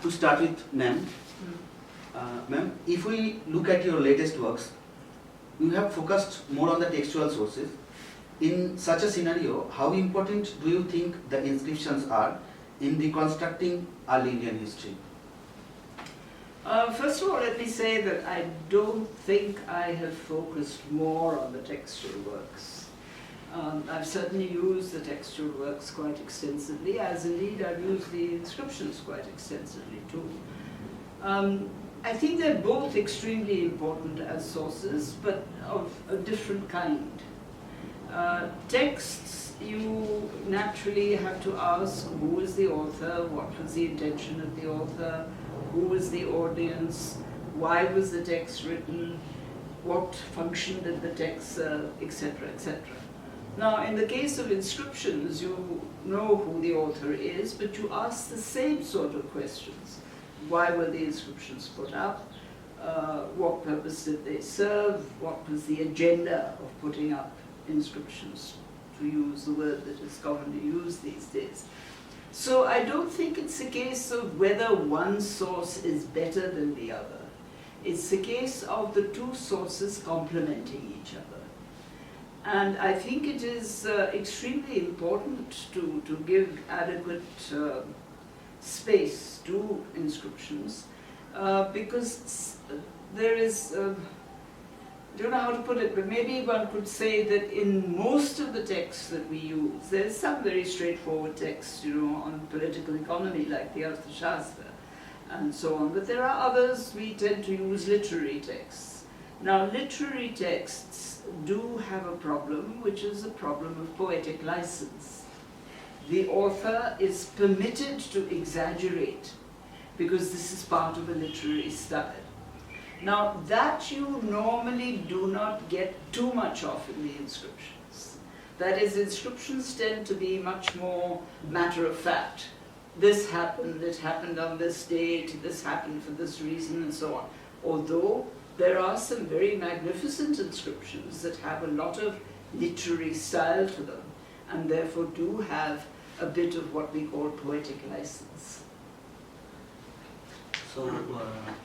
to start with, ma'am. Ma'am, if we look at your latest works, you have focused more on the textual sources. In such a scenario, how important do you think the inscriptions are in reconstructing early Indian history? First of all, let me say that I don't think I have focused more on the textual works. I've certainly used the textual works quite extensively, as indeed I've used the inscriptions quite extensively too. I think they're both extremely important as sources, but of a different kind. Texts, you naturally have to ask who is the author, what was the intention of the author, who was the audience, why was the text written, what function did the text serve, etc., etc. Now, in the case of inscriptions, you know who the author is, but you ask the same sort of questions. Why were the inscriptions put up? What purpose did they serve? What was the agenda of putting up inscriptions, to use the word that is commonly used these days? So I don't think it's a case of whether one source is better than the other. It's a case of the two sources complementing each other. And I think it is extremely important to give adequate space to inscriptions because there is, I don't know how to put it, but maybe one could say that in most of the texts that we use, there's some very straightforward texts, on political economy like the Arthashastra and so on, but there are others we tend to use literary texts. Now, literary texts do have a problem, which is a problem of poetic license. The author is permitted to exaggerate because this is part of a literary style. Now, that you normally do not get too much of in the inscriptions. That is, inscriptions tend to be much more matter of fact. This happened, it happened on this date, this happened for this reason, and so on. Although there are some very magnificent inscriptions that have a lot of literary style to them, and therefore do have a bit of what we call poetic license. So,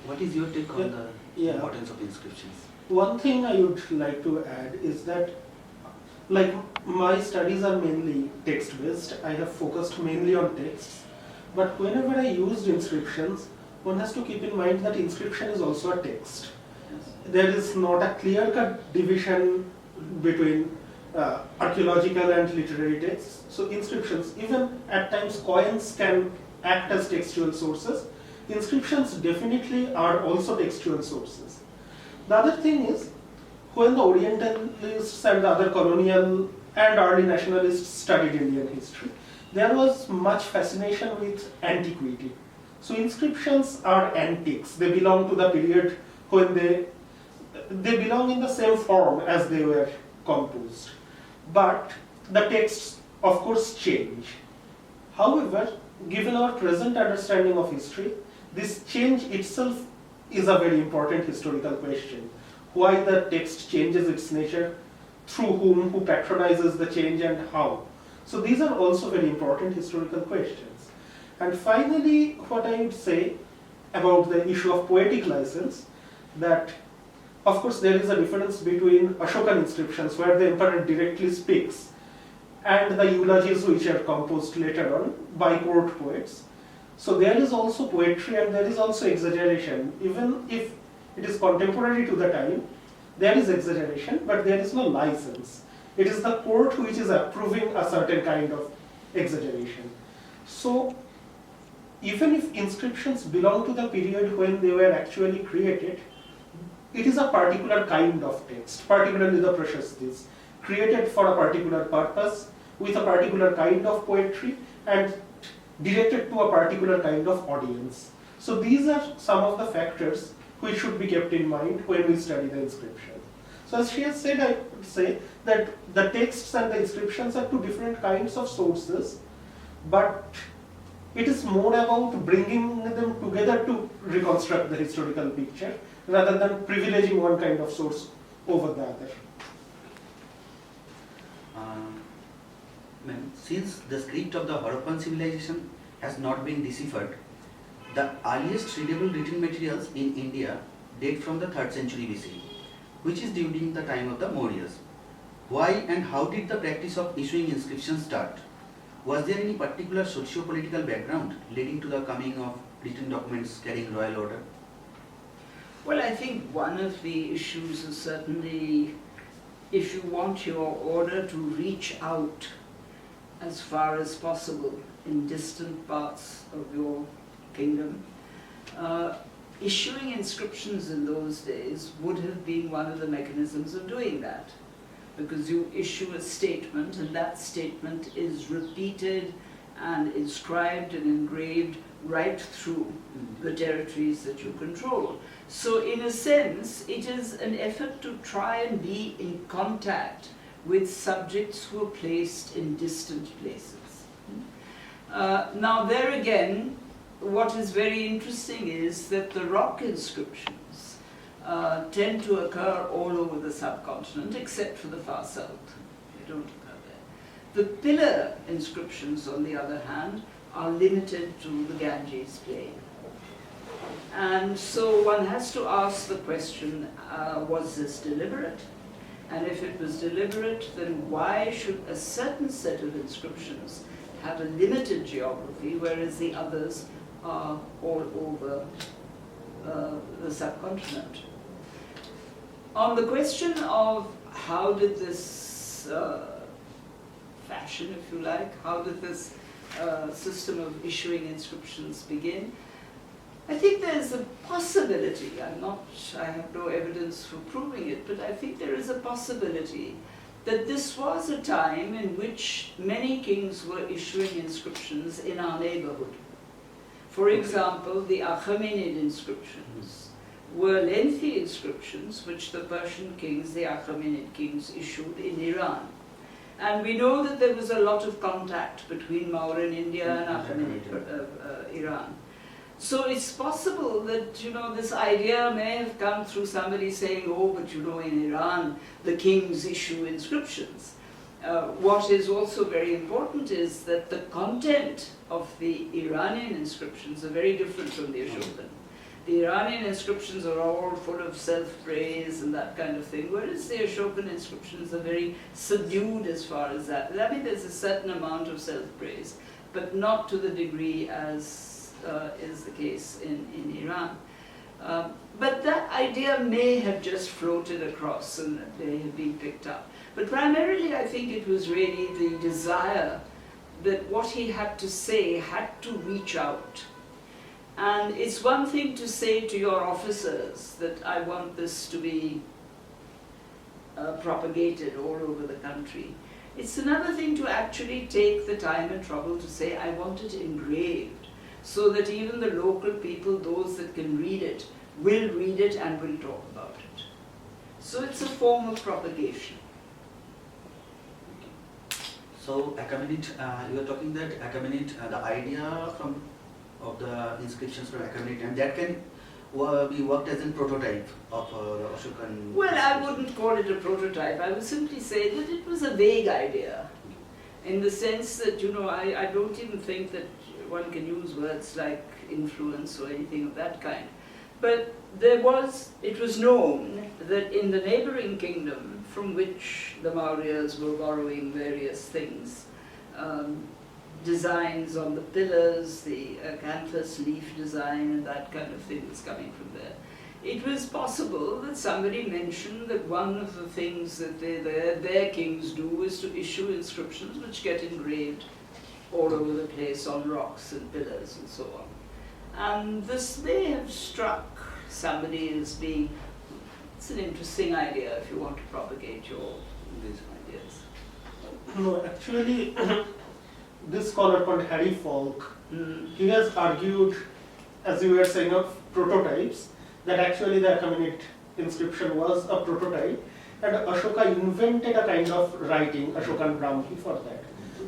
what is your take on the importance of inscriptions? One thing I would like to add is that, like, my studies are mainly text-based. I have focused mainly on texts. But whenever I used inscriptions, one has to keep in mind that inscription is also a text. Yes. There is not a clear-cut division between archaeological and literary texts. So inscriptions, even at times coins can act as textual sources. Inscriptions definitely are also textual sources. The other thing is, when the Orientalists and the other colonial and early nationalists studied Indian history, there was much fascination with antiquity. So inscriptions are antiques. They belong to the period when they belong in the same form as they were composed. But the texts, of course, change. However, given our present understanding of history, this change itself is a very important historical question. Why the text changes its nature, through whom, who patronizes the change, and how. So these are also very important historical questions. And finally, what I would say about the issue of poetic license, that of course there is a difference between Ashokan inscriptions, where the emperor directly speaks, and the eulogies which are composed later on by court poets. So there is also poetry and there is also exaggeration. Even if it is contemporary to the time, there is exaggeration, but there is no license. It is the court which is approving a certain kind of exaggeration. So even if inscriptions belong to the period when they were actually created, it is a particular kind of text, particularly the Prashastis, created for a particular purpose, with a particular kind of poetry, and directed to a particular kind of audience. So these are some of the factors which should be kept in mind when we study the inscriptions. So as she has said, I would say that the texts and the inscriptions are two different kinds of sources, but it is more about bringing them together to reconstruct the historical picture, rather than privileging one kind of source over the other. Since the script of the Harappan civilization has not been deciphered, the earliest readable written materials in India date from the 3rd century BCE, which is during the time of the Mauryas. Why and how did the practice of issuing inscriptions start? Was there any particular socio-political background leading to the coming of written documents carrying royal order? Well, I think one of the issues is certainly if you want your order to reach out as far as possible in distant parts of your kingdom, issuing inscriptions in those days would have been one of the mechanisms of doing that. Because you issue a statement and that statement is repeated and inscribed and engraved right through the territories that you control. So in a sense, it is an effort to try and be in contact with subjects who are placed in distant places. Now there again, what is very interesting is that the rock inscriptions tend to occur all over the subcontinent except for the far south. They don't occur there. The pillar inscriptions, on the other hand, are limited to the Ganges plain. And so one has to ask the question, was this deliberate? And if it was deliberate, then why should a certain set of inscriptions have a limited geography, whereas the others are all over the subcontinent? On the question of how did this fashion, if you like, how did this system of issuing inscriptions begin, I think there's a possibility, I have no evidence for proving it, but I think there is a possibility that this was a time in which many kings were issuing inscriptions in our neighborhood. For example, the Achaemenid inscriptions were lengthy inscriptions which the Persian kings, the Achaemenid kings, issued in Iran. And we know that there was a lot of contact between Mauryan India and Achaemenid Iran. So it's possible that, you know, this idea may have come through somebody saying, oh, but you know, in Iran, the kings issue inscriptions. What is also very important is that the content of the Iranian inscriptions are very different from the Ashokan. The Iranian inscriptions are all full of self-praise and that kind of thing, whereas the Ashokan inscriptions are very subdued as far as that. I mean, there's a certain amount of self-praise, but not to the degree as is the case in Iran. But that idea may have just floated across and may have been picked up. But primarily I think it was really the desire that what he had to say had to reach out. And it's one thing to say to your officers that I want this to be propagated all over the country. It's another thing to actually take the time and trouble to say, I want it engraved, so that even the local people, those that can read it, will read it and will talk about it. So it's a form of propagation. So Achaemenid, you are talking that Achaemenid, the idea of the inscriptions from Achaemenid, and that can be worked as a prototype of the Ashokan. Well, I wouldn't call it a prototype. I would simply say that it was a vague idea, in the sense that, you know, I don't even think that one can use words like influence or anything of that kind. But it was known that in the neighboring kingdom, from which the Mauryas were borrowing various things, designs on the pillars, the acanthus leaf design and that kind of thing was coming from there. It was possible that somebody mentioned that one of the things that their kings do is to issue inscriptions which get engraved all over the place on rocks and pillars and so on. And this may have struck somebody as being, it's an interesting idea if you want to propagate these ideas. No, actually, this scholar called Harry Falk, he has argued, as you were saying, of prototypes, that actually the Achaemenid inscription was a prototype, and Ashoka invented a kind of writing, Ashokan Brahmi, for that.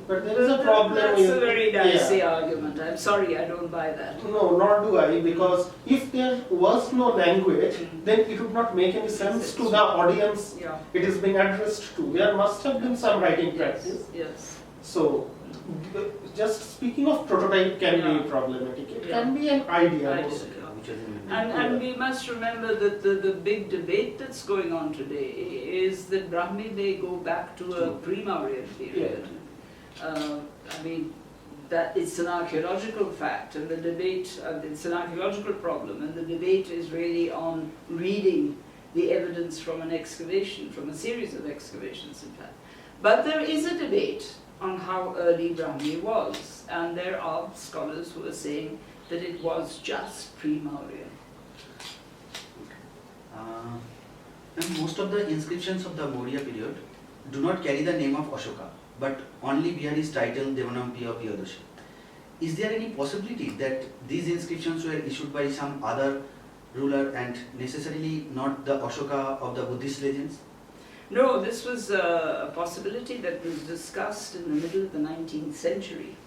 But there is a problem. That's a very dicey argument. I'm sorry, I don't buy that. No, nor do I, because if there was no language, then it would not make any sense to the audience it is being addressed to. There must have been some writing practice. Yes. So, just speaking of prototype can Yeah. be problematic. It Yeah. can be an idea. Idea, mostly. yeah. which is in And we must remember that the big debate that's going on today is that Brahmi may go back to a True. pre-Mauryan period. I mean, that it's an archaeological fact, and the debate, it's an archaeological problem, and the debate is really on reading the evidence from an excavation, from a series of excavations, in fact. But there is a debate on how early Brahmi was, and there are scholars who are saying that it was just pre-Mauryan. And most of the inscriptions of the Maurya period do not carry the name of Ashoka, but only bear his title Devanampiya Piyadashi. Is there any possibility that these inscriptions were issued by some other ruler and necessarily not the Ashoka of the Buddhist legends? No, this was a possibility that was discussed in the middle of the 19th century.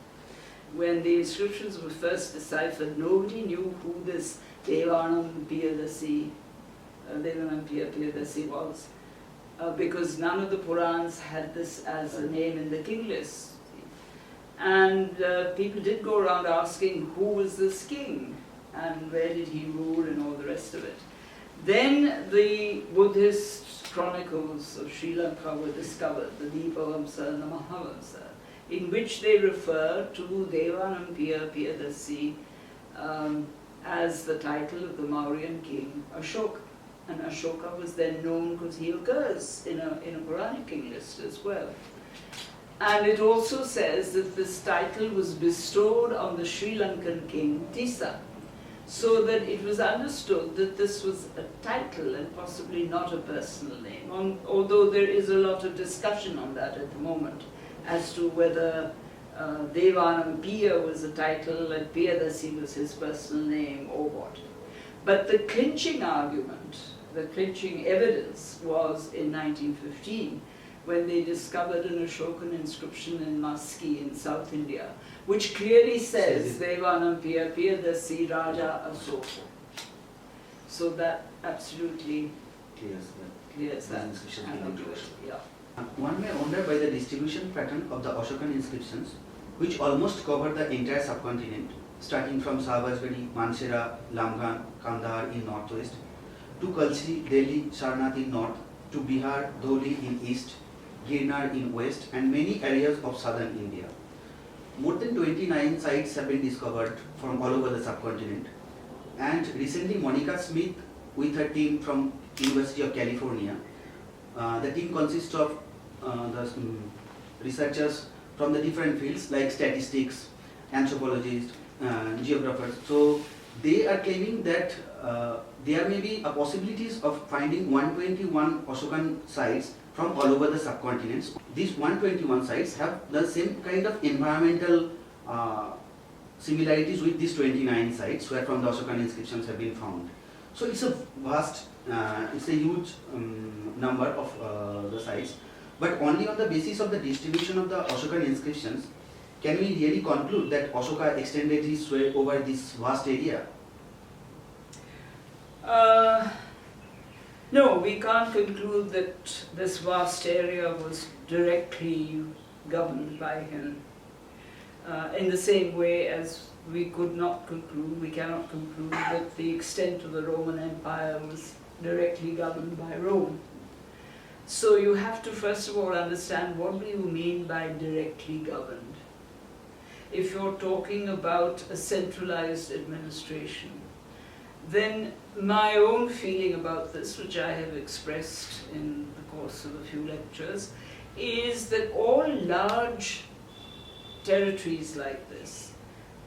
When the inscriptions were first deciphered, nobody knew who this Devanampiya Piyadasi was, because none of the Purans had this as a name in the king list. And people did go around asking who was this king and where did he rule and all the rest of it. Then the Buddhist chronicles of Sri Lanka were discovered, the Dipavamsa and the Mahavamsa, in which they refer to Devanampiya Piyadasi as the title of the Mauryan king Ashoka. And Ashoka was then known because he occurs in a Puranic king list as well. And it also says that this title was bestowed on the Sri Lankan king Tissa, so that it was understood that this was a title and possibly not a personal name, although there is a lot of discussion on that at the moment as to whether Devanampiya was a title and Piyadasi was his personal name or what. But the clinching argument, the clinching evidence was in 1915 when they discovered an Ashokan inscription in Maski in South India, which clearly says Devanampiya Piyadasi Raja Ashoka. So that absolutely clears that. Yeah. One may wonder by the distribution pattern of the Ashokan inscriptions, which almost cover the entire subcontinent, starting from Sahabajgari, Mansehra, Lamghan, Kandahar in northwest, to Kalsi, Delhi, Sarnath in north, to Bihar, Dholi in east, Girnar in west, and many areas of southern India. More than 29 sites have been discovered from all over the subcontinent. And recently, Monica Smith, with her team from University of California, the team consists of researchers from the different fields like statistics, anthropologists, geographers. So they are claiming that there may be possibilities of finding 121 Ashokan sites from all over the subcontinents. These 121 sites have the same kind of environmental similarities with these 29 sites where from the Ashokan inscriptions have been found. So it's a vast, it's a huge number of the sites, but only on the basis of the distribution of the Ashokan inscriptions can we really conclude that Ashoka extended his sway over this vast area? No, we can't conclude that this vast area was directly governed by him. In the same way as we cannot conclude that the extent of the Roman Empire was directly governed by Rome. So you have to first of all understand what do you mean by directly governed. If you're talking about a centralized administration, then my own feeling about this, which I have expressed in the course of a few lectures, is that all large territories like this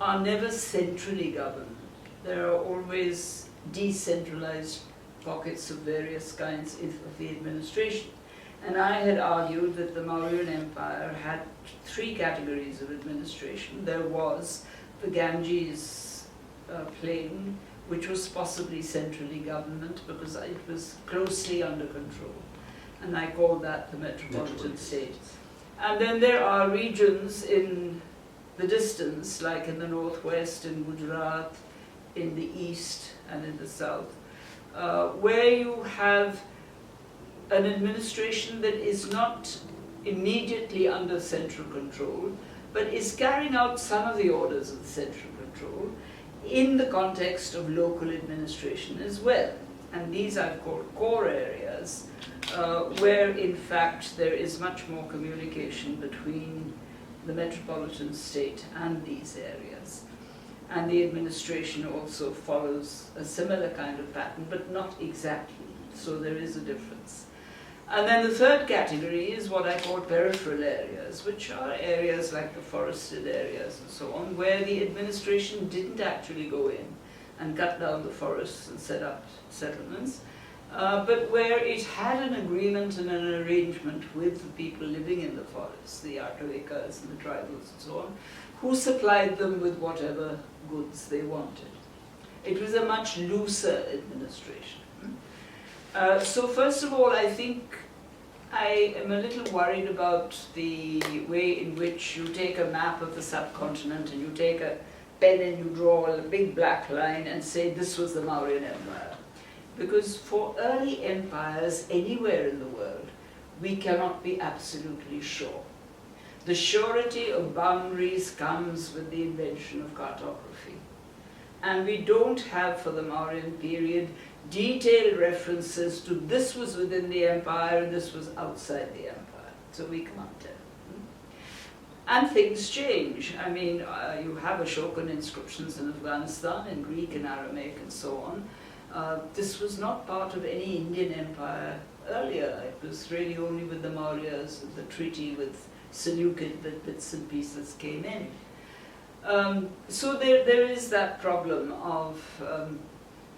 are never centrally governed. There are always decentralized pockets of various kinds of the administration. And I had argued that the Mauryan Empire had three categories of administration. There was the Ganges plain, which was possibly centrally government because it was closely under control. And I call that the metropolitan state. And then there are regions in the distance, like in the northwest, in Gujarat, in the east and in the south, where you have an administration that is not immediately under central control, but is carrying out some of the orders of the central control in the context of local administration as well. And these I've called core areas, where in fact there is much more communication between the metropolitan state and these areas. And the administration also follows a similar kind of pattern, but not exactly, so there is a difference. And then the third category is what I call peripheral areas, which are areas like the forested areas and so on, where the administration didn't actually go in and cut down the forests and set up settlements, but where it had an agreement and an arrangement with the people living in the forests, the Ashokas and the tribals and so on, who supplied them with whatever goods they wanted. It was a much looser administration. So first of all, I think I am a little worried about the way in which you take a map of the subcontinent and you take a pen and you draw a big black line and say this was the Mauryan Empire. Because for early empires anywhere in the world, we cannot be absolutely sure. The surety of boundaries comes with the invention of cartography. And we don't have, for the Mauryan period, detailed references to this was within the empire and this was outside the empire. So we can't tell. And things change. I mean, you have Ashokan inscriptions in Afghanistan, in Greek and Aramaic and so on. This was not part of any Indian empire earlier. It was really only with the Mauryas, the treaty with Seleucid that bits and pieces came in. So there is that problem of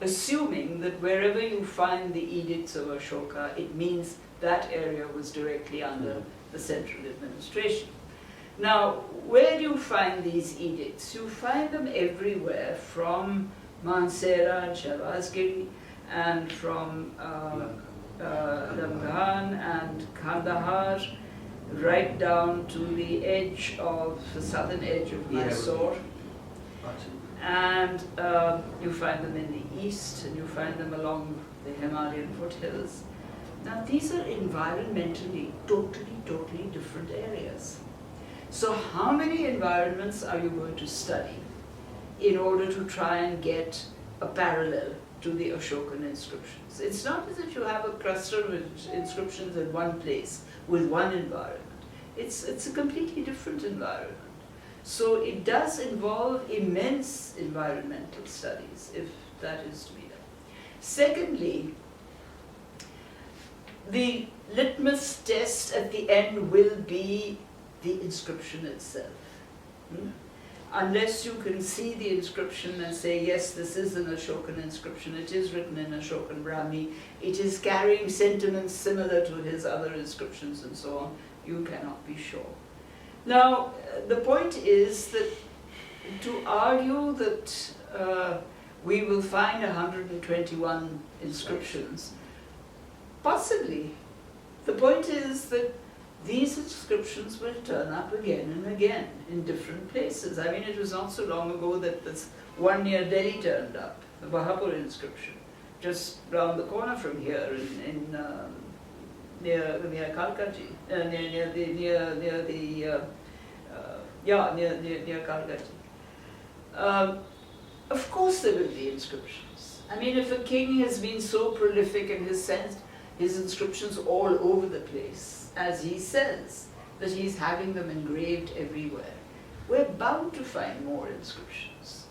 assuming that wherever you find the edicts of Ashoka, it means that area was directly under the central administration. Now, where do you find these edicts? You find them everywhere, from Mansehra and Shavazgiri, and from Lamghan and Kandahar, right down to the edge of the southern edge of Mysore. And you find them in the east, and you find them along the Himalayan foothills. Now, these are environmentally totally different areas. So how many environments are you going to study in order to try and get a parallel to the Ashokan inscriptions? It's not as if you have a cluster of inscriptions in one place with one environment. It's a completely different environment. So it does involve immense environmental studies, if that is to be done. Secondly, the litmus test at the end will be the inscription itself. Unless you can see the inscription and say, yes, this is an Ashokan inscription, it is written in Ashokan Brahmi, it is carrying sentiments similar to his other inscriptions and so on, you cannot be sure. Now, the point is that to argue that we will find 121 inscriptions, possibly. The point is that these inscriptions will turn up again and again in different places. I mean, it was not so long ago that this one near Delhi turned up, the Bahapur inscription, just round the corner from here near Kalkaji, near Kalkaji. Of course there will be inscriptions. I mean, if a king has been so prolific and has sent his inscriptions all over the place, as he says, that he's having them engraved everywhere, we're bound to find more inscriptions.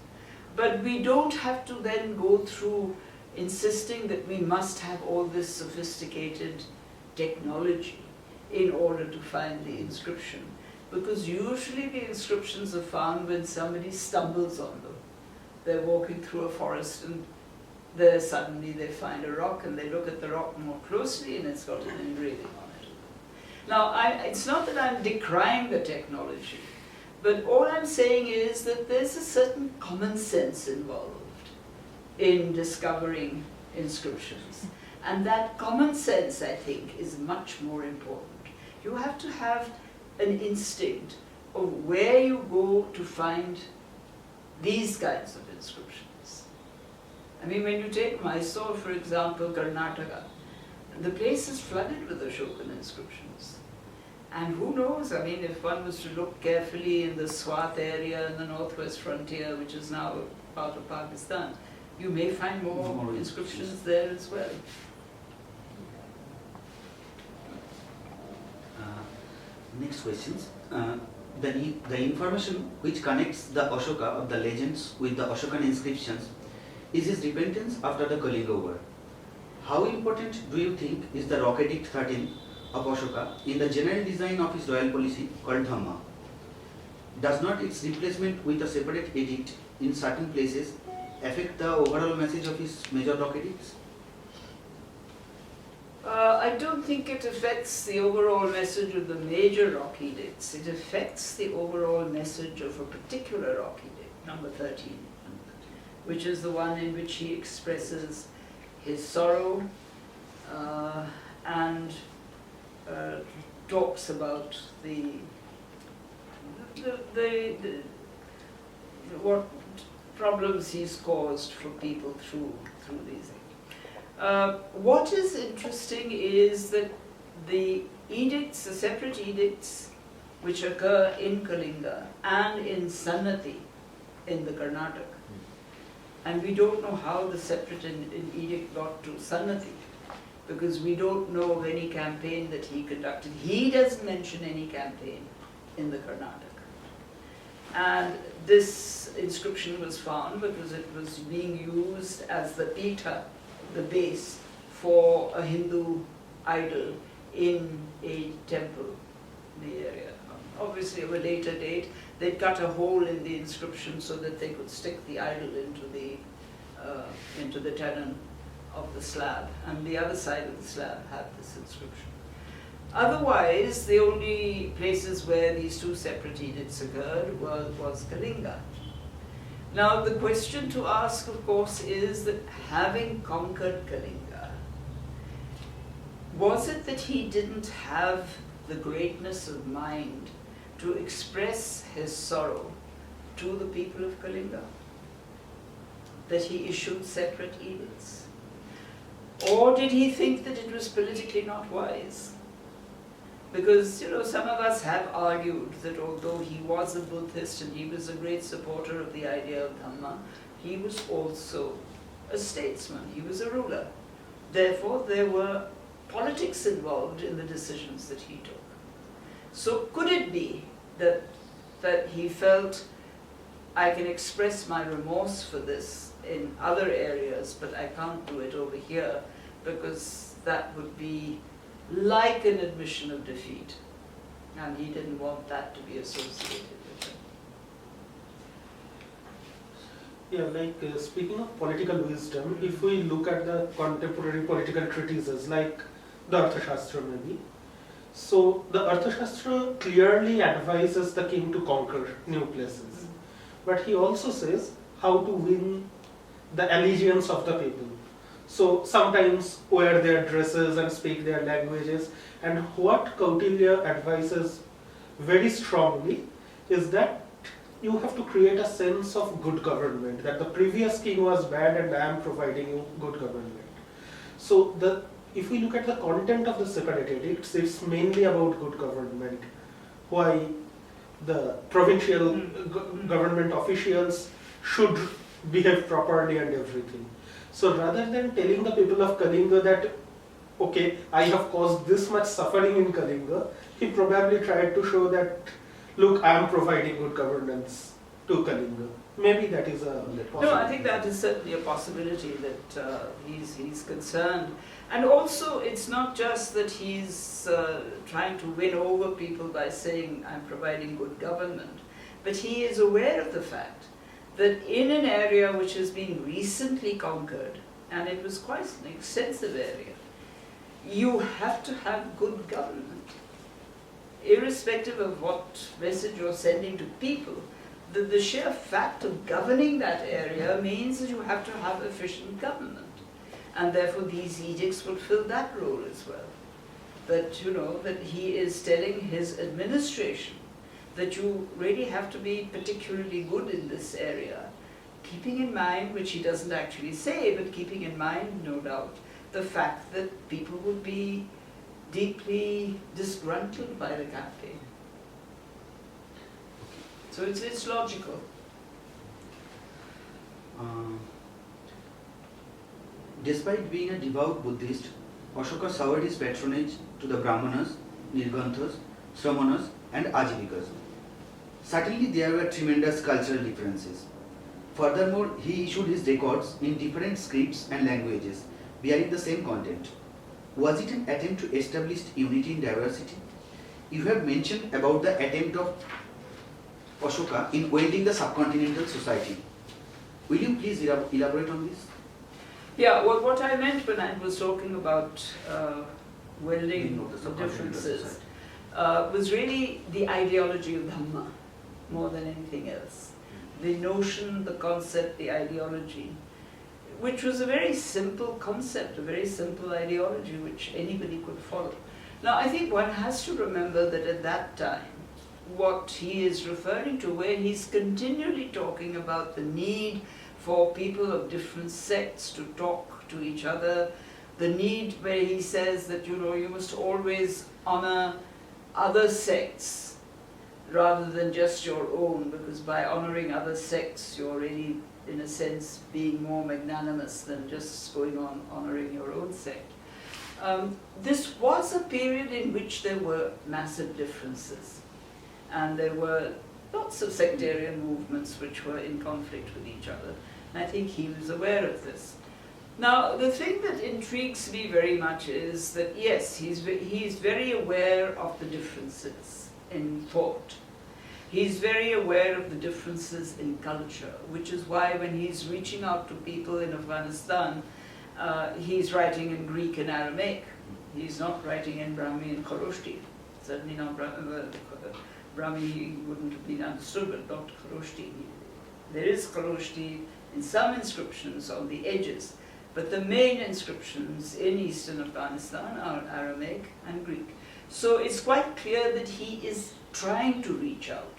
But we don't have to then go through insisting that we must have all this sophisticated technology in order to find the inscription. Because usually the inscriptions are found when somebody stumbles on them. They're walking through a forest and there suddenly they find a rock and they look at the rock more closely and it's got an engraving on it. Now, it's not that I'm decrying the technology, but all I'm saying is that there's a certain common sense involved in discovering inscriptions. And that common sense, I think, is much more important. You have to have an instinct of where you go to find these kinds of inscriptions. I mean, when you take Mysore, for example, Karnataka, the place is flooded with Ashokan inscriptions. And who knows, I mean, if one was to look carefully in the Swat area in the northwest frontier, which is now part of Pakistan, you may find more inscriptions there as well. Next questions. The information which connects the Ashoka of the legends with the Ashokan inscriptions is his repentance after the Kalinga War. How important do you think is the Rock Edict 13 of Ashoka in the general design of his royal policy called Dhamma? Does not its replacement with a separate edict in certain places affect the overall message of his major Rock Edicts? I don't think it affects the overall message of the major rock edicts. It affects the overall message of a particular rock edict, number 13, which is the one in which he expresses his sorrow and talks about what problems he's caused for people through these things. What is interesting is that the edicts, the separate edicts which occur in Kalinga and in Sannati in the Karnataka, and we don't know how the separate edict got to Sannati, because we don't know of any campaign that he conducted. He doesn't mention any campaign in the Karnataka. And this inscription was found because it was being used as the Pitha, the base for a Hindu idol in a temple in the area. Obviously, of a later date, they'd cut a hole in the inscription so that they could stick the idol into the tenon of the slab, and the other side of the slab had this inscription. Otherwise, the only places where these two separate edicts occurred was Kalinga. Now, the question to ask, of course, is that having conquered Kalinga, was it that he didn't have the greatness of mind to express his sorrow to the people of Kalinga, that he issued separate edicts? Or did he think that it was politically not wise? Because, some of us have argued that although he was a Buddhist and he was a great supporter of the idea of Dhamma, he was also a statesman, he was a ruler. Therefore, there were politics involved in the decisions that he took. So could it be that he felt, I can express my remorse for this in other areas, but I can't do it over here, because that would be like an admission of defeat, and he didn't want that to be associated with him. Yeah, speaking of political wisdom, if we look at the contemporary political treatises like the Arthashastra maybe, so the Arthashastra clearly advises the king to conquer new places, but he also says how to win the allegiance of the people. So sometimes wear their dresses and speak their languages, and what Kautilya advises very strongly is that you have to create a sense of good government, that the previous king was bad and I am providing you good government. So if we look at the content of the separate edicts, it's mainly about good government, why the provincial government officials should behave properly and everything. So rather than telling the people of Kalinga that, okay, I have caused this much suffering in Kalinga, he probably tried to show that, look, I am providing good governance to Kalinga. Maybe that is a possibility. No, I think that is certainly a possibility that he's concerned. And also, it's not just that he's trying to win over people by saying, I'm providing good government, but he is aware of the fact that in an area which has been recently conquered, and it was quite an extensive area, you have to have good government. Irrespective of what message you're sending to people, the sheer fact of governing that area means that you have to have efficient government. And therefore these edicts will fill that role as well. That, that he is telling his administration that you really have to be particularly good in this area, keeping in mind, which he doesn't actually say, but keeping in mind, no doubt, the fact that people would be deeply disgruntled by the campaign. So it's logical. Despite being a devout Buddhist, Ashoka soured his patronage to the Brahmanas, Nirganthas, Sramanas and Ajivikas. Certainly there were tremendous cultural differences. Furthermore, he issued his records in different scripts and languages, bearing the same content. Was it an attempt to establish unity in diversity? You have mentioned about the attempt of Ashoka in welding the subcontinental society. Will you please elaborate on this? Yeah, well, what I meant when I was talking about welding the the subcontinental differences society. was really the ideology of Dhamma more than anything else. The notion, the concept, the ideology, which was a very simple concept, a very simple ideology which anybody could follow. Now, I think one has to remember that at that time, what he is referring to, where he's continually talking about the need for people of different sects to talk to each other, the need where he says that, you must always honor other sects rather than just your own, because by honoring other sects, you're really, in a sense, being more magnanimous than just going on honoring your own sect. This was a period in which there were massive differences, and there were lots of sectarian movements which were in conflict with each other. And I think he was aware of this. Now, the thing that intrigues me very much is that, yes, he's very aware of the differences in thought. He's very aware of the differences in culture, which is why when he's reaching out to people in Afghanistan, he's writing in Greek and Aramaic. He's not writing in Brahmi and Kharoshti. Certainly not Brahmi, he wouldn't have been understood, but not Kharoshti. There is Kharoshti in some inscriptions on the edges, but the main inscriptions in eastern Afghanistan are Aramaic and Greek. So it's quite clear that he is trying to reach out.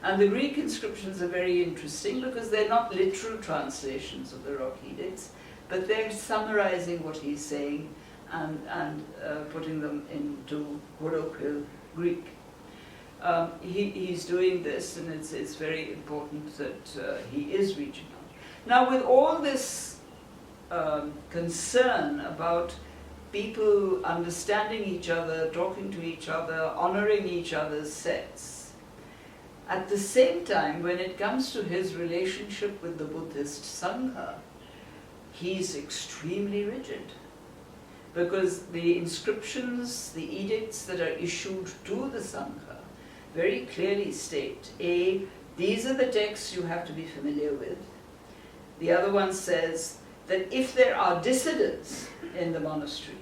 And the Greek inscriptions are very interesting because they're not literal translations of the rock edicts, but they're summarizing what he's saying and putting them into colloquial Greek. He's doing this, and it's very important that he is reaching out. Now, with all this concern about people understanding each other, talking to each other, honoring each other's sects, at the same time, when it comes to his relationship with the Buddhist Sangha, he's extremely rigid. Because the inscriptions, the edicts that are issued to the Sangha very clearly state, A, these are the texts you have to be familiar with. The other one says that if there are dissidents in the monastery,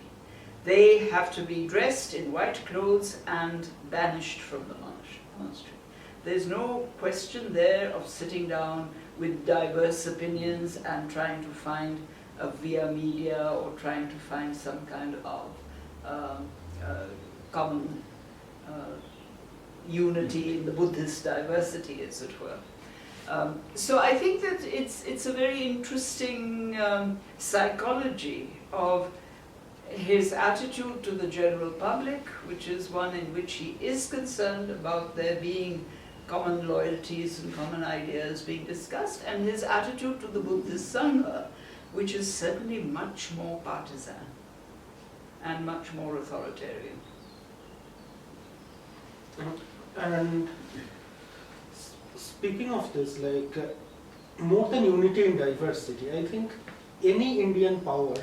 they have to be dressed in white clothes and banished from the monastery. There's no question there of sitting down with diverse opinions and trying to find a via media or trying to find some kind of common unity in the Buddhist diversity, as it were. So I think that it's a very interesting psychology of his attitude to the general public, which is one in which he is concerned about there being common loyalties and common ideas being discussed, and his attitude to the Buddhist Sangha, which is certainly much more partisan and much more authoritarian. And speaking of this, more than unity and diversity, I think any Indian power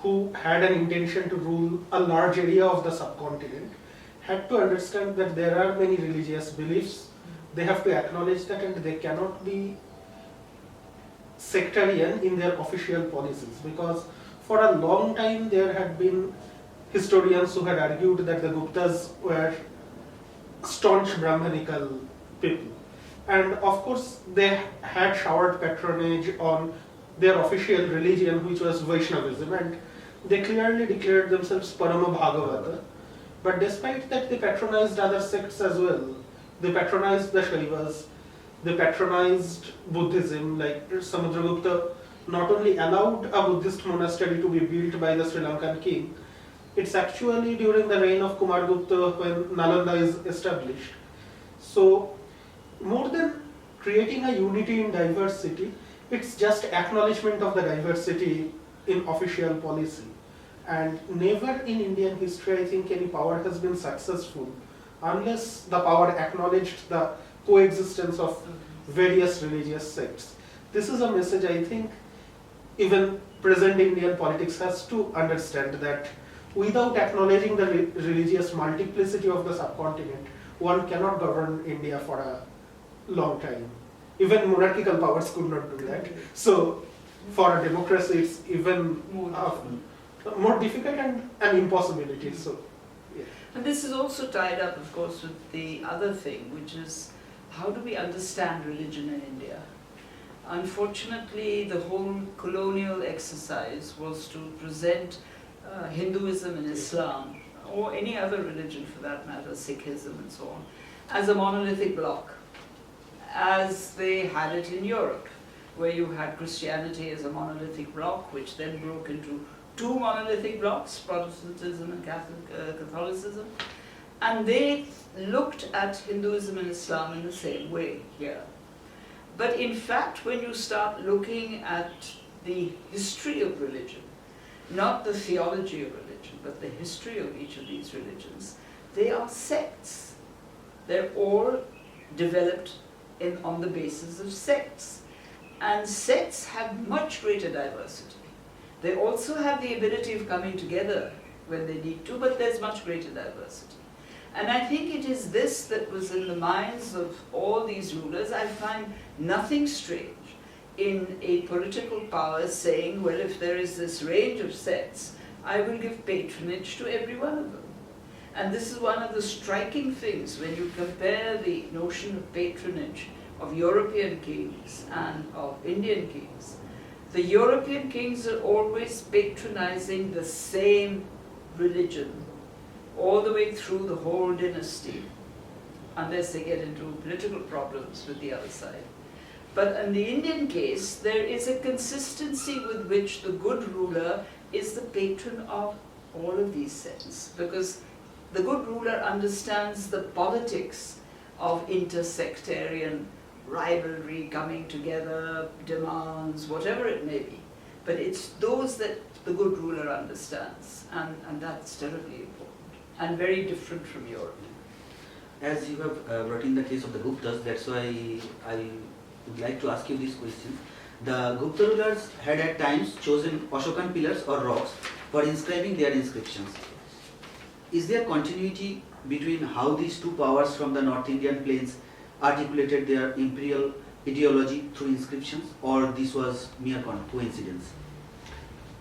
who had an intention to rule a large area of the subcontinent had to understand that there are many religious beliefs. They have to acknowledge that, and they cannot be sectarian in their official policies, because for a long time there had been historians who had argued that the Guptas were staunch Brahmanical people, and of course they had showered patronage on their official religion, which was Vaishnavism, and they clearly declared themselves Parama Bhagavata. But despite that, they patronized other sects as well. They patronized the Shaivas, they patronized Buddhism. Like Samudragupta not only allowed a Buddhist monastery to be built by the Sri Lankan king, It's actually during the reign of Kumar Gupta when Nalanda is established. So more than creating a unity in diversity, it's just acknowledgement of the diversity in official policy. And never in Indian history, I think, any power has been successful unless the power acknowledged the coexistence of various religious sects. This is a message I think even present Indian politics has to understand, that without acknowledging the religious multiplicity of the subcontinent, one cannot govern India for a long time. Even monarchical powers could not do that. So for a democracy, it's even more difficult and an impossibility. So, yeah. And this is also tied up, of course, with the other thing, which is how do we understand religion in India? Unfortunately, the whole colonial exercise was to present Hinduism and Islam, or any other religion for that matter, Sikhism and so on, as a monolithic block, as they had it in Europe, where you had Christianity as a monolithic block, which then broke into two monolithic blocks, Protestantism and Catholicism, and they looked at Hinduism and Islam in the same way here. But in fact, when you start looking at the history of religion, not the theology of religion, but the history of each of these religions, they are sects. They're all developed on the basis of sects. And sects have much greater diversity. They also have the ability of coming together when they need to, but there's much greater diversity. And I think it is this that was in the minds of all these rulers. I find nothing strange in a political power saying, well, if there is this range of sects, I will give patronage to every one of them. And this is one of the striking things when you compare the notion of patronage of European kings and of Indian kings. The European kings are always patronizing the same religion all the way through the whole dynasty, unless they get into political problems with the other side. But in the Indian case, there is a consistency with which the good ruler is the patron of all of these sects, because the good ruler understands the politics of intersectarian rivalry, coming together, demands, whatever it may be. But it's those that the good ruler understands, and that's terribly important, and very different from Europe. As you have brought in the case of the Guptas, that's why I would like to ask you this question. The Gupta rulers had at times chosen Ashokan pillars or rocks for inscribing their inscriptions. Is there continuity between how these two powers from the North Indian plains articulated their imperial ideology through inscriptions, or this was mere coincidence?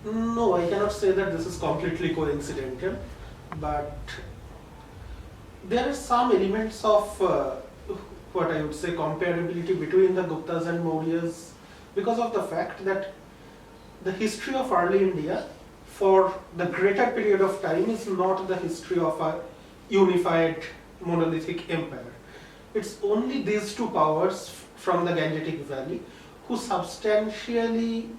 No, I cannot say that this is completely coincidental, but there are some elements of what I would say comparability between the Guptas and Mauryas, because of the fact that the history of early India for the greater period of time is not the history of a unified monolithic empire. It's only these two powers from the Gangetic Valley who substantially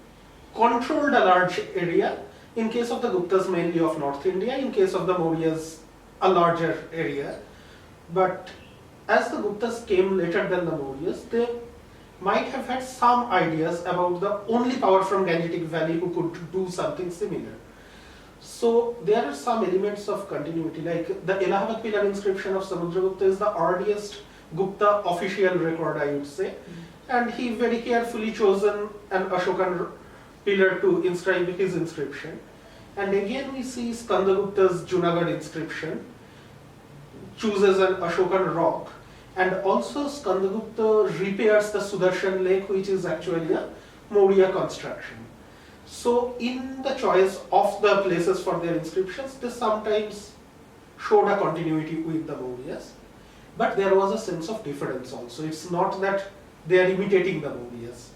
controlled a large area. In case of the Guptas, mainly of North India; in case of the Mauryas, a larger area. But as the Guptas came later than the Mauryas, they might have had some ideas about the only power from Gangetic Valley who could do something similar. So there are some elements of continuity, like the Allahabad pillar inscription of Samudragupta is the earliest Gupta official record, I would say, and he very carefully chosen an Ashokan pillar to inscribe his inscription. And again we see Skandagupta's Junagadh inscription chooses an Ashokan rock, and also Skandagupta repairs the Sudarshan lake, which is actually a Maurya construction. So in the choice of the places for their inscriptions, they sometimes showed a continuity with the Mauryas, but there was a sense of difference also. It's not that they are imitating the Mauryas.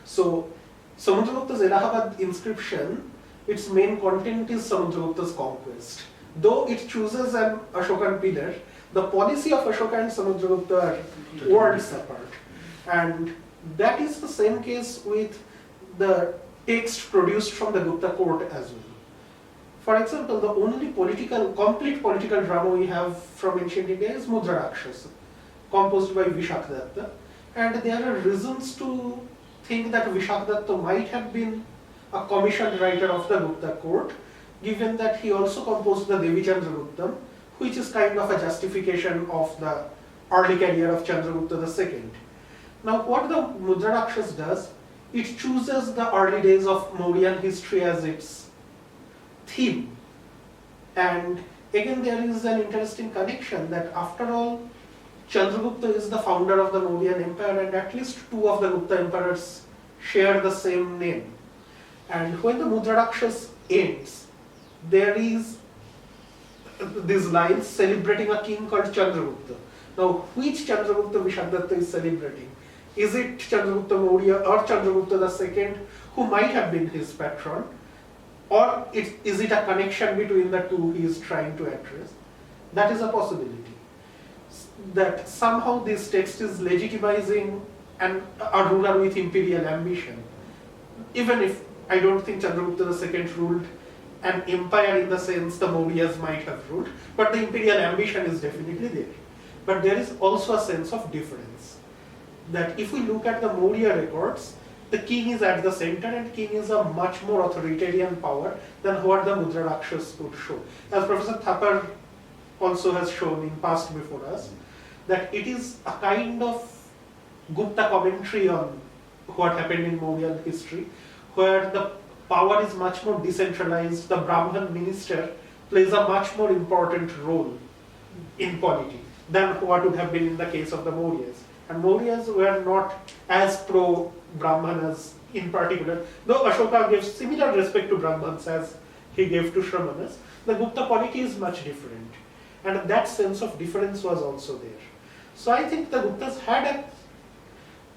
So Samudragupta's Allahabad inscription, its main content is Samudragupta's conquest. Though it chooses an Ashokan pillar, the policy of Ashoka and Samudragupta are worlds apart. And that is the same case with the text produced from the Gupta court as well. For example, the only complete political drama we have from ancient India is Mudra Rakshasa, composed by Vishakadatta. And there are reasons to think that Vishakadatta might have been a commissioned writer of the Gupta court, given that he also composed the Devi Chandraguptam, which is kind of a justification of the early career of Chandragupta II. Now, what the Mudra Rakshas does, it chooses the early days of Mauryan history as its theme. And again, there is an interesting connection that after all, Chandragupta is the founder of the Mauryan Empire, and at least two of the Gupta emperors share the same name. And when the Mudra Rakshas ends, there is these lines celebrating a king called Chandragupta. Now, which Chandragupta Vishakadatta is celebrating? Is it Chandragupta Maurya or Chandragupta II, who might have been his patron? Or is it a connection between the two he is trying to address? That is a possibility. That somehow this text is legitimizing a ruler with imperial ambition. Even if I don't think Chandragupta II ruled an empire in the sense the Mauryas might have ruled, but the imperial ambition is definitely there. But there is also a sense of difference. That if we look at the Maurya records, the king is at the center, and king is a much more authoritarian power than what the Mudra Rakshas could show. As Professor Thapar also has shown in past before us, that it is a kind of Gupta commentary on what happened in Mauryan history, where the power is much more decentralized, the Brahman minister plays a much more important role in polity than what would have been in the case of the Mauryas. And Mauryas were not as pro-Brahmanas in particular, though Ashoka gave similar respect to Brahmans as he gave to Shramanas. The Gupta polity is much different, and that sense of difference was also there. So I think the Guptas had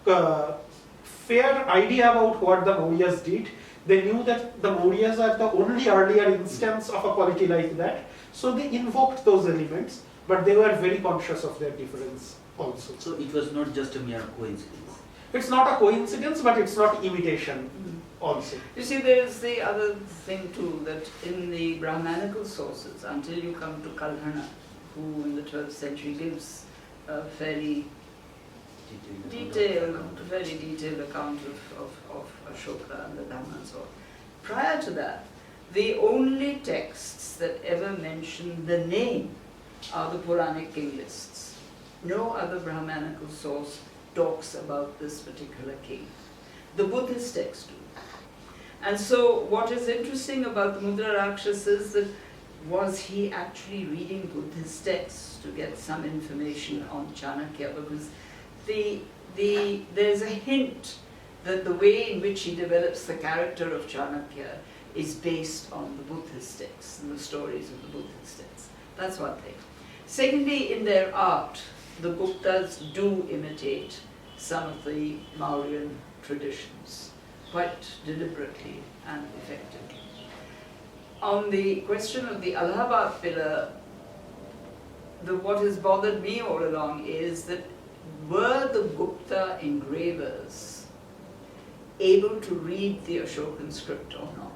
a fair idea about what the Mauryas did. They knew that the Mauryas are the only earlier instance of a polity like that, so they invoked those elements, but they were very conscious of their difference also. So it was not just a mere coincidence. It's not a coincidence, but it's not imitation also. You see, there's the other thing too, that in the Brahmanical sources, until you come to Kalhana, who in the 12th century gives a very detailed account of Ashoka and the Dhamma and so on. Prior to that, the only texts that ever mention the name are the Puranic king lists. No other Brahmanical source talks about this particular king. The Buddhist texts do. And so what is interesting about the Mudra Rakshas is that was he actually reading Buddhist texts to get some information on Chanakya? Because there's a hint that the way in which he develops the character of Chanakya is based on the Buddhist texts and the stories of the Buddhist texts. That's one thing. Secondly, in their art, the Guptas do imitate some of the Mauryan traditions quite deliberately and effectively. On the question of the Allahabad pillar, what has bothered me all along is that were the Gupta engravers able to read the Ashokan script or not?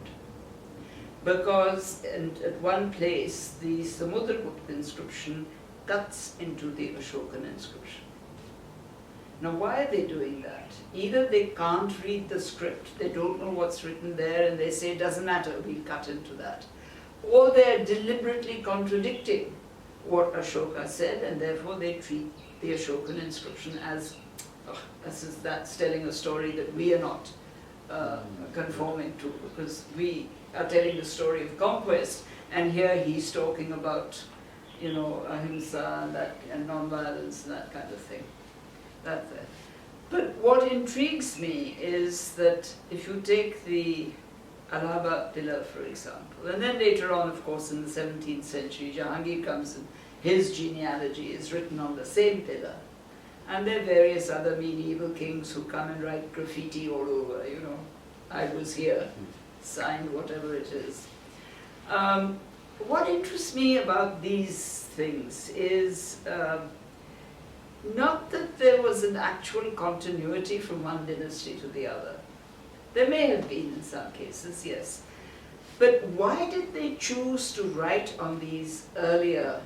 Because at one place, the Samudragupta inscription cuts into the Ashokan inscription. Now, why are they doing that? Either they can't read the script, they don't know what's written there, and they say, it doesn't matter, we'll cut into that. Or they're deliberately contradicting what Ashoka said, and therefore they treat the Ashokan inscription as, that's telling a story that we are not conforming to, because we are telling the story of conquest, and here he's talking about, ahimsa and non-violence and that kind of thing. But what intrigues me is that if you take the Allahabad pillar, for example, and then later on, of course, in the 17th century, Jahangir comes and his genealogy is written on the same pillar. And there are various other medieval kings who come and write graffiti all over, I was here, signed whatever it is. What interests me about these things is not that there was an actual continuity from one dynasty to the other. There may have been in some cases, yes. But why did they choose to write on these earlier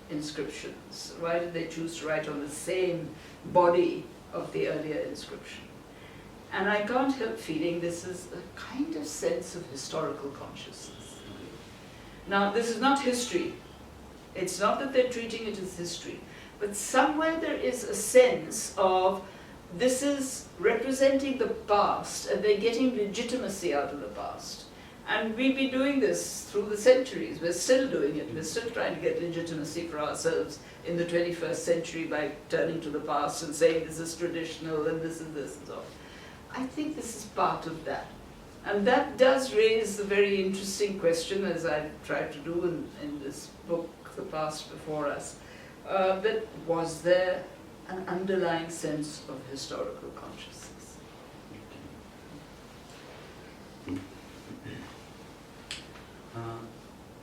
inscriptions? Why did they choose to write on the same body of the earlier inscription? And I can't help feeling this is a kind of sense of historical consciousness. Now, this is not history. It's not that they're treating it as history, but somewhere there is a sense of this is representing the past and they're getting legitimacy out of the past. And we've been doing this through the centuries. We're still doing it. We're still trying to get legitimacy for ourselves in the 21st century by turning to the past and saying this is traditional and this is this and so on. I think this is part of that. And that does raise a very interesting question, as I've tried to do in this book, The Past Before Us, that was there an underlying sense of historical consciousness?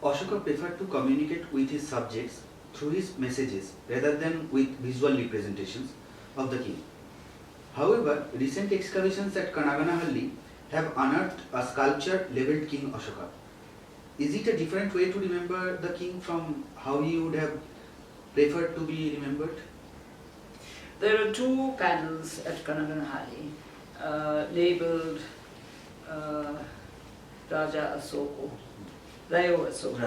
Ashoka preferred to communicate with his subjects through his messages rather than with visual representations of the king. However, recent excavations at Kanaganahalli have unearthed a sculpture labeled King Ashoka. Is it a different way to remember the king from how he would have preferred to be remembered? There are two panels at Kanaganahalli labeled Raja Ashoka, Rayo Ashoka.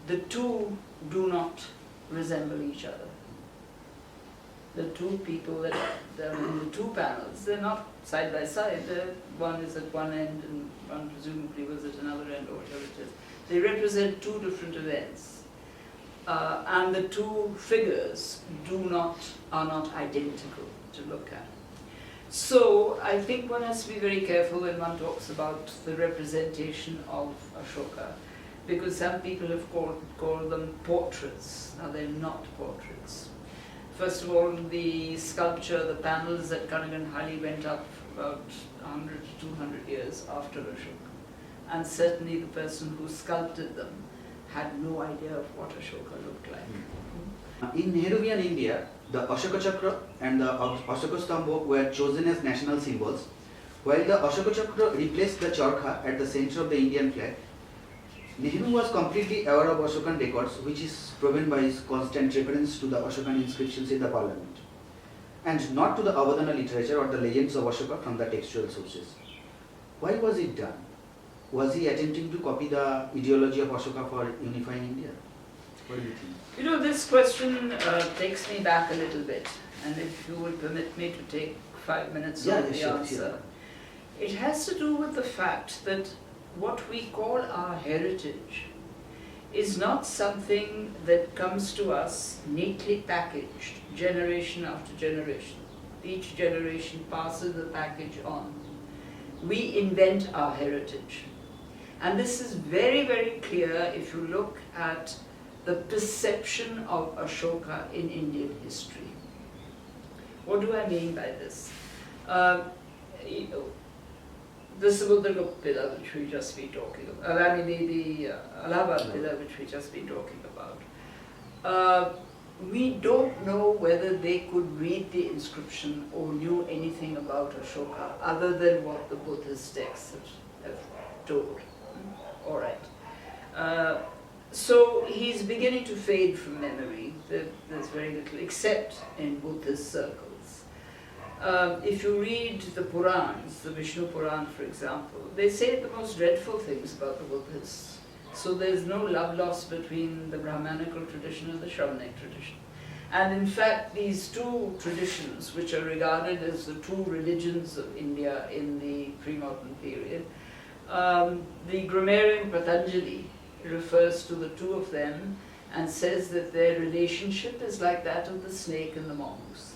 The two do not resemble each other. The two people that are in the two panels, they're not side by side. One is at one end and one presumably was at another end or whatever it is. They represent two different events. And the two figures are not identical to look at. So I think one has to be very careful when one talks about the representation of Ashoka, because some people have called them portraits. Now they're not portraits. First of all, the sculpture, the panels at Kanaganahalli went up about 100 to 200 years after Ashoka. And certainly the person who sculpted them had no idea of what Ashoka looked like. In Nehruvian India, the Ashoka Chakra and the Ashoka Stambha were chosen as national symbols, while the Ashoka Chakra replaced the Charkha at the center of the Indian flag. Nehru was completely aware of Ashokan records, which is proven by his constant reference to the Ashokan inscriptions in the parliament, and not to the Avadana literature or the legends of Ashoka from the textual sources. Why was it done? Was he attempting to copy the ideology of Ashoka for unifying India? What do you think? You know, this question takes me back a little bit, and if you would permit me to take 5 minutes on the answer. It has to do with the fact that what we call our heritage is not something that comes to us neatly packaged, generation after generation. Each generation passes the package on. We invent our heritage. And this is very, very clear if you look at the perception of Ashoka in Indian history. What do I mean by this? The Samudra pillar which we just been talking about, the Allahabad pillar which we just been talking about, we don't know whether they could read the inscription or knew anything about Ashoka other than what the Buddhist texts have told. All right. So he's beginning to fade from memory. There's very little, except in Buddhist circles. If you read the Purans, the Vishnu Puran for example, they say the most dreadful things about the Buddhists. So there's no love lost between the Brahmanical tradition and the Shravanic tradition. And in fact, these two traditions, which are regarded as the two religions of India in the pre-modern period, the grammarian Patanjali refers to the two of them and says that their relationship is like that of the snake and the mongoose.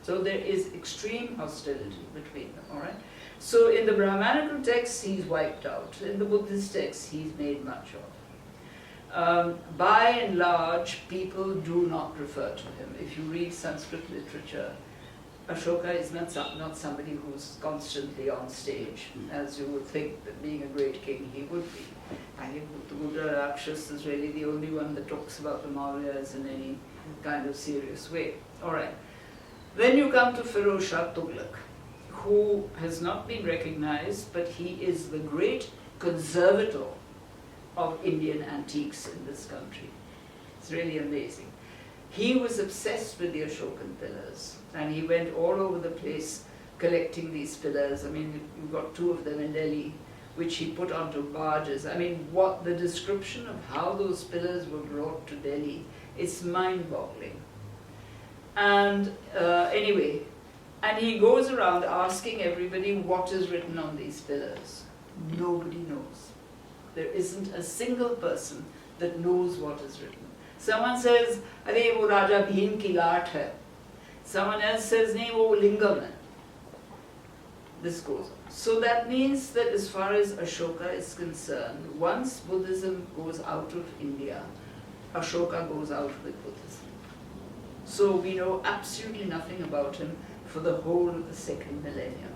So there is extreme hostility between them, all right? So in the Brahmanical texts, he's wiped out. In the Buddhist texts, he's made much of. By and large, people do not refer to him. If you read Sanskrit literature, Ashoka is not somebody who's constantly on stage, as you would think that being a great king he would be. I think the Buddha Rakshas is really the only one that talks about the Mauryas in any kind of serious way. All right. Then you come to Firoz Shah Tughlaq. who has not been recognized, but he is the great conservator of Indian antiques in this country. It's really amazing. He was obsessed with the Ashokan pillars, and he went all over the place collecting these pillars. I mean, you've got 2 of them in Delhi, which he put onto barges. I mean, what the description of how those pillars were brought to Delhi, it's mind-boggling. And anyway, and he goes around asking everybody what is written on these pillars. Nobody knows. There isn't a single person that knows what is written. Someone says, "Arey wo Raja Bhim ki laat hai." Someone else says, "Nahi, wo lingam hai." This goes on. So that means that as far as Ashoka is concerned, once Buddhism goes out of India, Ashoka goes out with Buddhism. So we know absolutely nothing about him for the whole of the 2nd millennium.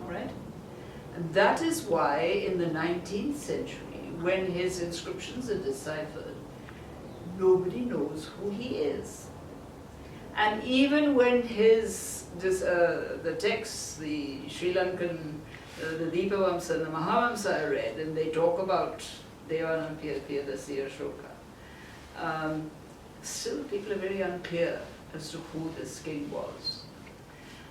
All right? And that is why in the 19th century, when his inscriptions are deciphered, nobody knows who he is. And even when his the texts, the Sri Lankan, the Deepavamsa and the Mahavamsa are read, and they talk about Devanapiyadasi Ashoka, still people are very unclear as to who this king was.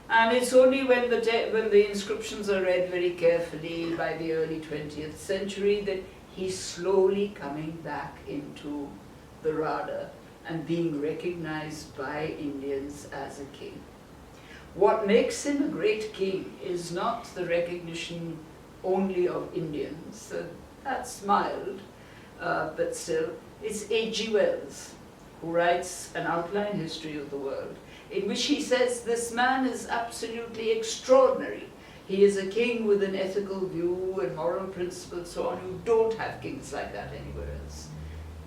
And it's only when the inscriptions are read very carefully by the early 20th century that he's slowly coming back into the radar and being recognized by Indians as a king. What makes him a great king is not the recognition only of Indians. That's mild, but still, it's H.G. Wells, who writes an outline history of the world, in which he says this man is absolutely extraordinary. He is a king with an ethical view and moral principles, so on. You don't have kings like that anywhere else.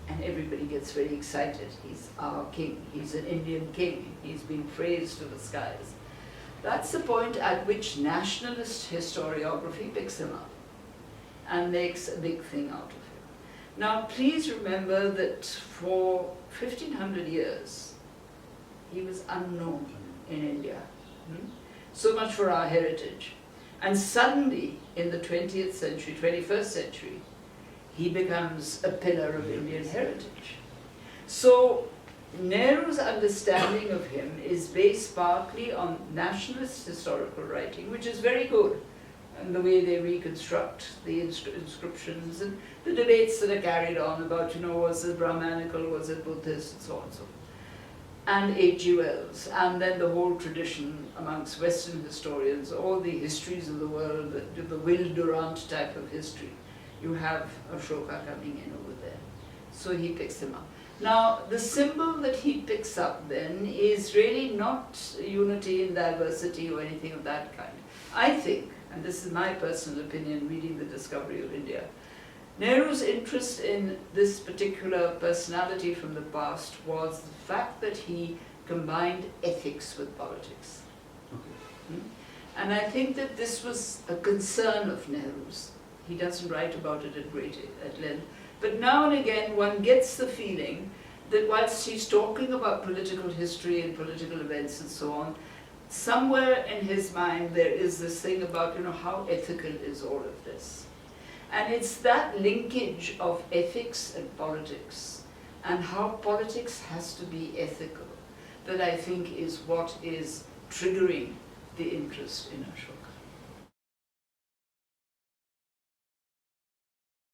And everybody gets very excited. He's our king. He's an Indian king. He's been praised to the skies. That's the point at which nationalist historiography picks him up and makes a big thing out of him. Now, please remember that for 1500 years, he was unknown in India. So much for our heritage. And suddenly, in the 20th century, 21st century, he becomes a pillar of Indian heritage. So Nehru's understanding of him is based partly on nationalist historical writing, which is very good, and the way they reconstruct the inscriptions and the debates that are carried on about, was it Brahmanical, was it Buddhist, and so on and so forth. And H.G. Wells, and then the whole tradition amongst Western historians, all the histories of the world, the Will Durant type of history. You have Ashoka coming in over there. So he picks him up. Now, the symbol that he picks up then is really not unity in diversity or anything of that kind. I think, and this is my personal opinion reading The Discovery of India, Nehru's interest in this particular personality from the past was the fact that he combined ethics with politics. Okay. And I think that this was a concern of Nehru's. He doesn't write about it at length. But now and again one gets the feeling that whilst he's talking about political history and political events and so on, somewhere in his mind there is this thing about, how ethical is all of this. And it's that linkage of ethics and politics, and how politics has to be ethical, that I think is what is triggering the interest in Ashoka.